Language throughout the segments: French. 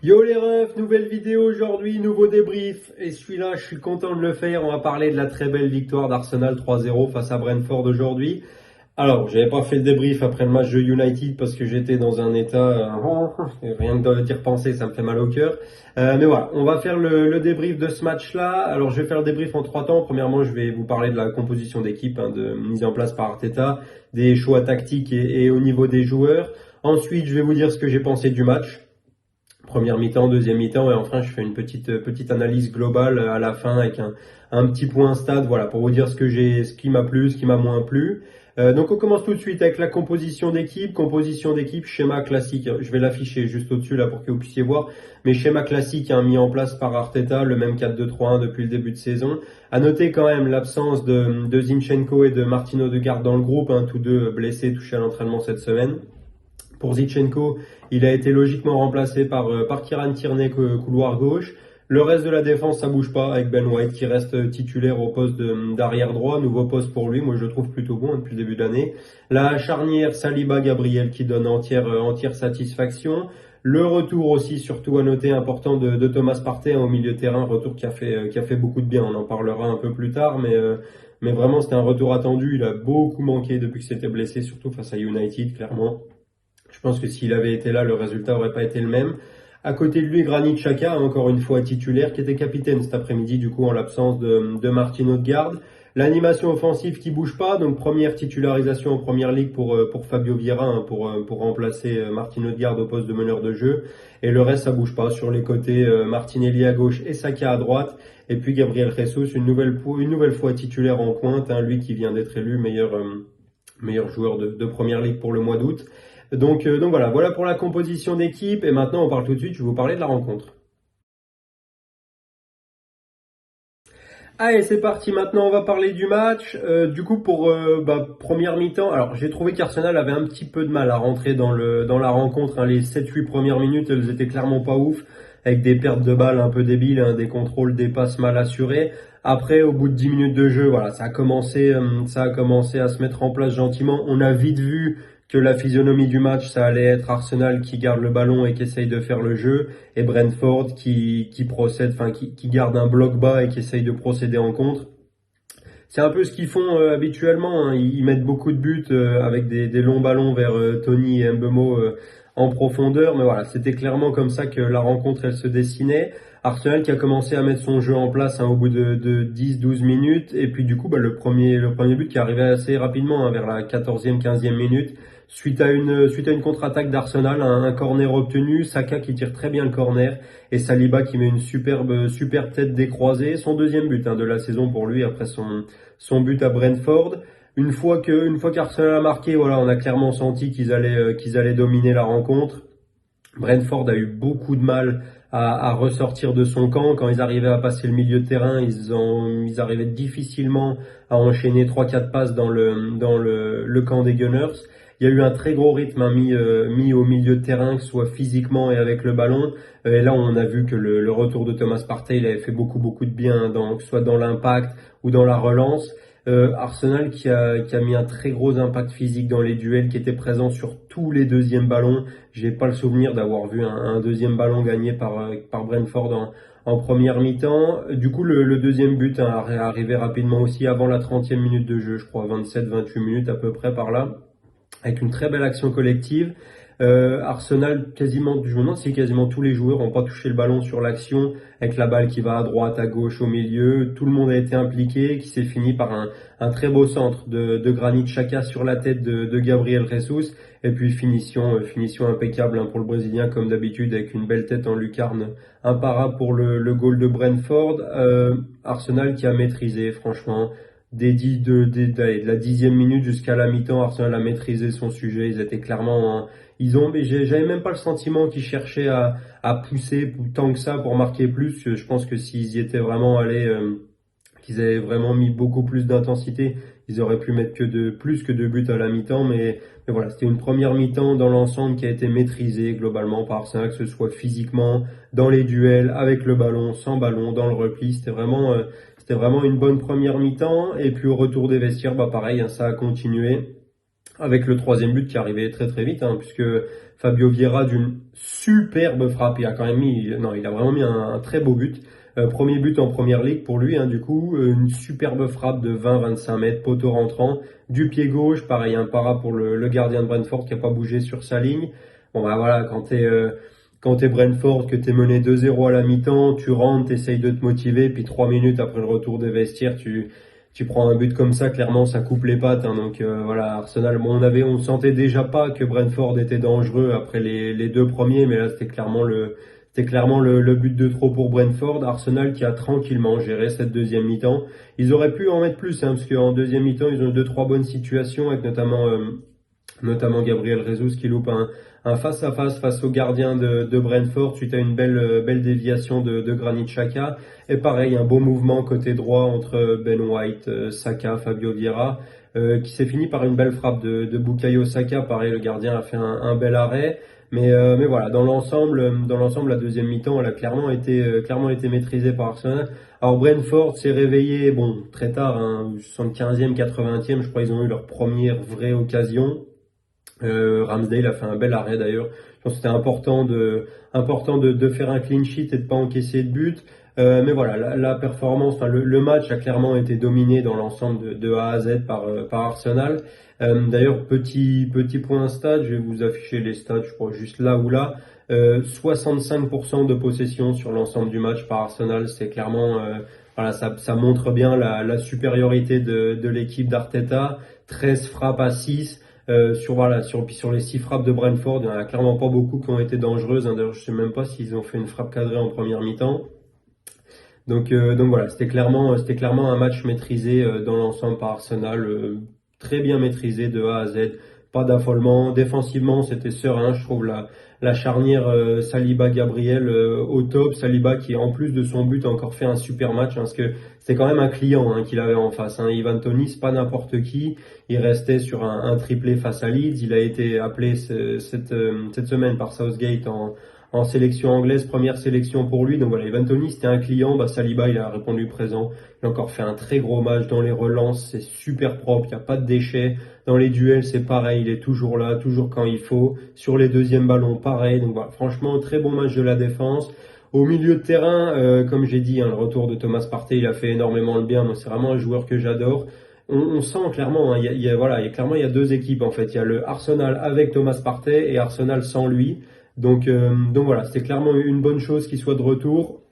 Yo les refs, nouvelle vidéo aujourd'hui, nouveau débrief. Et celui-là, je suis content de le faire. On va parler de la très belle victoire d'Arsenal 3-0 face à Brentford aujourd'hui. Alors, j'avais pas fait le débrief après le match de United parce que j'étais dans un état, rien que d'y repenser, ça me fait mal au cœur. Mais voilà, on va faire le débrief de ce match-là. Alors, je vais faire le débrief en trois temps. Premièrement, je vais vous parler de la composition d'équipe, de mise en place par Arteta, des choix tactiques et au niveau des joueurs. Ensuite, je vais vous dire ce que j'ai pensé du match. Première mi-temps, deuxième mi-temps, et enfin je fais une petite analyse globale à la fin avec un petit point stade, voilà, pour vous dire ce qui m'a plu, ce qui m'a moins plu. Donc on commence tout de suite avec la composition d'équipe. Composition d'équipe, schéma classique. Je vais l'afficher juste au-dessus là pour que vous puissiez voir. Mais schéma classique mis en place par Arteta, le même 4-2-3-1 depuis le début de saison. À noter quand même l'absence de Zinchenko et de Martino Odegaard dans le groupe, tous deux blessés, touchés à l'entraînement cette semaine. Pour Zinchenko, il a été logiquement remplacé par Kieran Tierney couloir gauche. Le reste de la défense, ça bouge pas avec Ben White qui reste titulaire au poste d'arrière droit. Nouveau poste pour lui, moi je le trouve plutôt bon depuis le début de l'année. La charnière Saliba-Gabriel qui donne entière satisfaction. Le retour aussi, surtout à noter, important de Thomas Partey au milieu de terrain, retour qui a fait beaucoup de bien. On en parlera un peu plus tard, mais vraiment c'était un retour attendu. Il a beaucoup manqué depuis que s'était blessé, surtout face à United, clairement. Je pense que s'il avait été là, le résultat n'aurait pas été le même. À côté de lui, Granit Xhaka, encore une fois titulaire, qui était capitaine cet après-midi, du coup, en l'absence de Martin Odegaard. L'animation offensive qui bouge pas, donc première titularisation en première ligue pour Fabio Vieira, pour remplacer Martin Odegaard au poste de meneur de jeu. Et le reste, ça bouge pas. Sur les côtés, Martinelli à gauche et Saka à droite. Et puis Gabriel Jesus, une nouvelle fois titulaire en pointe, lui qui vient d'être élu meilleur joueur de première ligue pour le mois d'août. Donc voilà pour la composition d'équipe. Et maintenant, on parle tout de suite, je vais vous parler de la rencontre. Allez, c'est parti. Maintenant, on va parler du match. Du coup, pour première mi-temps, alors j'ai trouvé qu'Arsenal avait un petit peu de mal à rentrer dans la rencontre. Les 7-8 premières minutes, elles étaient clairement pas ouf, avec des pertes de balles un peu débiles, des contrôles, des passes mal assurées. Après, au bout de 10 minutes de jeu, voilà, ça a commencé à se mettre en place gentiment. On a vite vu que la physionomie du match, ça allait être Arsenal qui garde le ballon et qui essaye de faire le jeu, et Brentford qui garde un bloc bas et qui essaye de procéder en contre. C'est un peu ce qu'ils font habituellement. Ils mettent beaucoup de buts avec des longs ballons vers Tony et Mbeumo en profondeur. Mais voilà, c'était clairement comme ça que la rencontre elle se dessinait. Arsenal qui a commencé à mettre son jeu en place au bout de 10-12 minutes. Et puis du coup, le premier but qui arrivait assez rapidement, vers la 14e, 15e minute. Suite à une contre-attaque d'Arsenal, un corner obtenu, Saka qui tire très bien le corner et Saliba qui met une superbe tête décroisée. Son deuxième but de la saison pour lui après son but à Brentford. Une fois qu'Arsenal a marqué, voilà, on a clairement senti qu'ils allaient dominer la rencontre. Brentford a eu beaucoup de mal à ressortir de son camp. Quand ils arrivaient à passer le milieu de terrain, ils arrivaient difficilement à enchaîner 3-4 passes dans le camp des Gunners. Il y a eu un très gros rythme mis au milieu de terrain, que ce soit physiquement et avec le ballon. Et là, on a vu que le retour de Thomas Partey, il avait fait beaucoup de bien, que ce soit dans l'impact ou dans la relance. Arsenal qui a mis un très gros impact physique dans les duels, qui était présent sur tous les deuxièmes ballons. J'ai pas le souvenir d'avoir vu un deuxième ballon gagné par Brentford en première mi-temps. Du coup, le deuxième but est arrivé rapidement aussi avant la 30e minute de jeu, je crois 27-28 minutes à peu près par là, avec une très belle action collective. Arsenal, je me demande si quasiment tous les joueurs n'ont pas touché le ballon sur l'action, avec la balle qui va à droite, à gauche, au milieu. Tout le monde a été impliqué, qui s'est fini par un très beau centre de Granit Xhaka sur la tête de Gabriel Jesus. Et puis finition impeccable pour le Brésilien, comme d'habitude, avec une belle tête en lucarne, imparable pour le goal de Brentford. Arsenal qui a maîtrisé, franchement. De la 10e minute jusqu'à la mi-temps, Arsenal a maîtrisé son sujet. Ils étaient clairement mais j'avais même pas le sentiment qu'ils cherchaient à pousser tant que ça pour marquer plus. Je pense que s'ils y étaient vraiment allés, qu'ils avaient vraiment mis beaucoup plus d'intensité, ils auraient pu mettre plus que deux buts à la mi-temps. Mais voilà, c'était une première mi-temps dans l'ensemble qui a été maîtrisée globalement par Arsenal, que ce soit physiquement, dans les duels, avec le ballon, sans ballon, dans le repli. C'était vraiment une bonne première mi-temps. Et puis au retour des vestiaires, pareil, ça a continué. avec le troisième but qui arrivait très très vite, hein, puisque Fabio Vieira d'une superbe frappe, il a quand même mis, non, il a vraiment mis un très beau but. Premier but en première ligue pour lui, hein, du coup, une superbe frappe de 20-25 mètres, poteau rentrant, du pied gauche, pareil, un para pour le gardien de Brentford qui a pas bougé sur sa ligne. Bon bah voilà, quand t'es Brentford, que t'es mené 2-0 à la mi-temps, tu rentres, t'essayes de te motiver, puis 3 minutes après le retour des vestiaires, tu prends un but comme ça, clairement ça coupe les pattes, hein. Donc voilà, Arsenal, bon, on sentait déjà pas que Brentford était dangereux après les deux premiers, mais là c'était clairement le but de trop pour Brentford. Arsenal qui a tranquillement géré cette deuxième mi-temps. Ils auraient pu en mettre plus, hein, parce qu'en deuxième mi-temps ils ont eu deux trois bonnes situations avec notamment Gabriel Jesus qui loupe un face-à-face face au gardien de Brentford suite à une belle déviation de Granit Xhaka. Et pareil, un beau mouvement côté droit entre Ben White, Saka, Fabio Vieira, qui s'est fini par une belle frappe de Bukayo Saka. Pareil, le gardien a fait un bel arrêt. Mais voilà, dans l'ensemble, la deuxième mi-temps, elle a clairement été maîtrisée par Arsenal. Alors Brentford s'est réveillé, bon, très tard, hein, 75e, 80e, je crois ils ont eu leur première vraie occasion. Ramsdale a fait un bel arrêt d'ailleurs. Je pense que c'était important de faire un clean sheet et de pas encaisser de but. Mais voilà, la performance, enfin, le match a clairement été dominé dans l'ensemble de A à Z par Arsenal. D'ailleurs, petit point stade, je vais vous afficher les stats, je crois juste là ou là. 65% de possession sur l'ensemble du match par Arsenal, c'est clairement, voilà, ça montre bien la supériorité de l'équipe d'Arteta. 13 frappes à 6. Sur les 6 frappes de Brentford, il n'y en a clairement pas beaucoup qui ont été dangereuses, hein. D'ailleurs, je sais même pas s'ils ont fait une frappe cadrée en première mi-temps. Donc voilà, c'était clairement un match maîtrisé dans l'ensemble par Arsenal, très bien maîtrisé de A à Z, pas d'affolement. Défensivement, c'était serein, je trouve la charnière Saliba-Gabriel au top. Saliba qui, en plus de son but, a encore fait un super match, hein, parce que c'était quand même un client, hein, qu'il avait en face, hein. Ivan Toney, c'est pas n'importe qui. Il restait sur un triplé face à Leeds. Il a été appelé cette semaine par Southgate en sélection anglaise, première sélection pour lui. Donc voilà, Ivan Toney, c'était un client. Bah, Saliba, il a répondu présent. Il a encore fait un très gros match dans les relances. C'est super propre, il n'y a pas de déchets. Dans les duels, c'est pareil. Il est toujours là, toujours quand il faut. Sur les deuxièmes ballons, pareil. Donc voilà, franchement, très bon match de la défense. Au milieu de terrain, comme j'ai dit, hein, le retour de Thomas Partey, il a fait énormément le bien. Moi, c'est vraiment un joueur que j'adore. On sent clairement, hein, clairement, il y a deux équipes en fait. Il y a le Arsenal avec Thomas Partey et Arsenal sans lui. Donc voilà, c'était clairement une bonne chose qu'il soit de retour.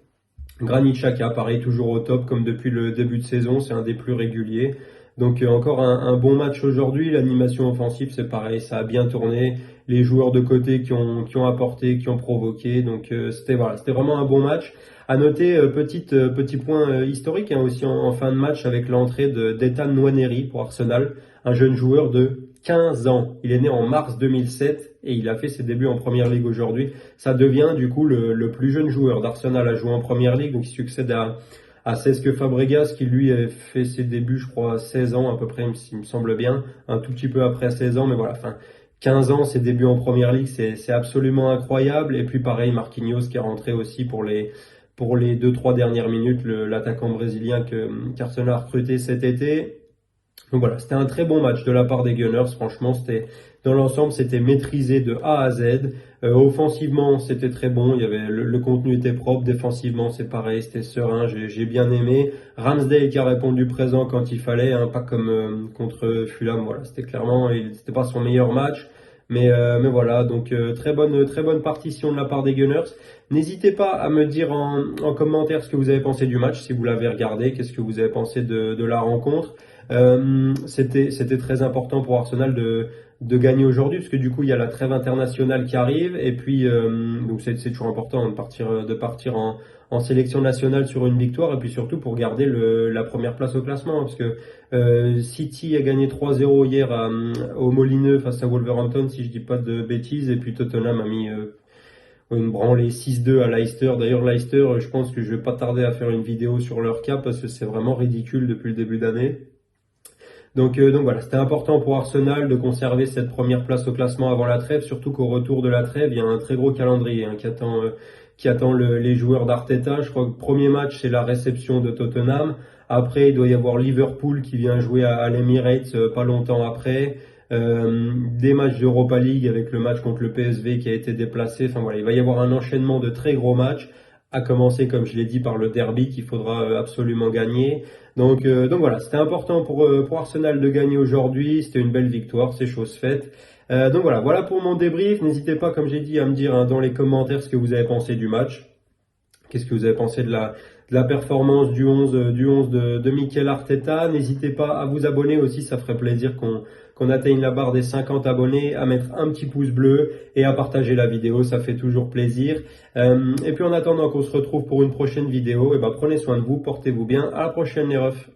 Granit Xhaka, pareil, toujours au top comme depuis le début de saison, c'est un des plus réguliers. Donc encore un bon match aujourd'hui. L'animation offensive, c'est pareil, ça a bien tourné. Les joueurs de côté qui ont apporté, qui ont provoqué. Donc c'était vraiment un bon match. À noter, petit point historique, hein, aussi en fin de match avec l'entrée d'Ethan Nwaneri pour Arsenal, un jeune joueur de 15 ans. Il est né en mars 2007 et il a fait ses débuts en Première Ligue aujourd'hui. Ça devient du coup le plus jeune joueur d'Arsenal à jouer en Première Ligue, donc il succède à Cesc Fabregas qui lui a fait ses débuts, je crois, à 16 ans à peu près, il me semble bien, un tout petit peu après 16 ans, mais voilà, enfin 15 ans, ses débuts en Première Ligue, c'est absolument incroyable. Et puis pareil, Marquinhos qui est rentré aussi pour les 2-3 dernières minutes, l'attaquant brésilien qu'Arsenal a recruté cet été. Donc voilà, c'était un très bon match de la part des Gunners. Franchement, dans l'ensemble, c'était maîtrisé de A à Z. Offensivement, c'était très bon. Il y avait le contenu était propre. Défensivement, c'est pareil, c'était serein. J'ai bien aimé. Ramsdale qui a répondu présent quand il fallait, hein, pas comme contre Fulham. Voilà, c'était pas son meilleur match. Mais voilà, donc très bonne partition de la part des Gunners. N'hésitez pas à me dire en commentaire ce que vous avez pensé du match, si vous l'avez regardé, qu'est-ce que vous avez pensé de la rencontre. C'était très important pour Arsenal de gagner aujourd'hui, parce que du coup il y a la trêve internationale qui arrive, et puis donc c'est toujours important, hein, de partir en sélection nationale sur une victoire, et puis surtout pour garder la première place au classement, parce que City a gagné 3-0 hier au Molineux face à Wolverhampton, si je dis pas de bêtises, et puis Tottenham a mis une branlée 6-2 à Leicester. D'ailleurs Leicester, je pense que je vais pas tarder à faire une vidéo sur leur cas, parce que c'est vraiment ridicule depuis le début d'année. Donc voilà, c'était important pour Arsenal de conserver cette première place au classement avant la trêve, surtout qu'au retour de la trêve, il y a un très gros calendrier, hein, qui attend les joueurs d'Arteta. Je crois que le premier match, c'est la réception de Tottenham. Après, il doit y avoir Liverpool qui vient jouer à l'Emirates pas longtemps après. des matchs d'Europa League avec le match contre le PSV qui a été déplacé. Enfin voilà, il va y avoir un enchaînement de très gros matchs, à commencer, comme je l'ai dit, par le derby qu'il faudra absolument gagner. Donc voilà, c'était important pour Arsenal de gagner aujourd'hui. C'était une belle victoire, c'est chose faite. Donc voilà pour mon débrief. N'hésitez pas, comme j'ai dit, à me dire dans les commentaires ce que vous avez pensé du match. Qu'est-ce que vous avez pensé de la performance du 11 de Mikel Arteta? N'hésitez pas à vous abonner aussi, ça ferait plaisir qu'on atteigne la barre des 50 abonnés, à mettre un petit pouce bleu et à partager la vidéo, ça fait toujours plaisir. Et puis en attendant qu'on se retrouve pour une prochaine vidéo, et ben prenez soin de vous, portez-vous bien, à la prochaine les refs.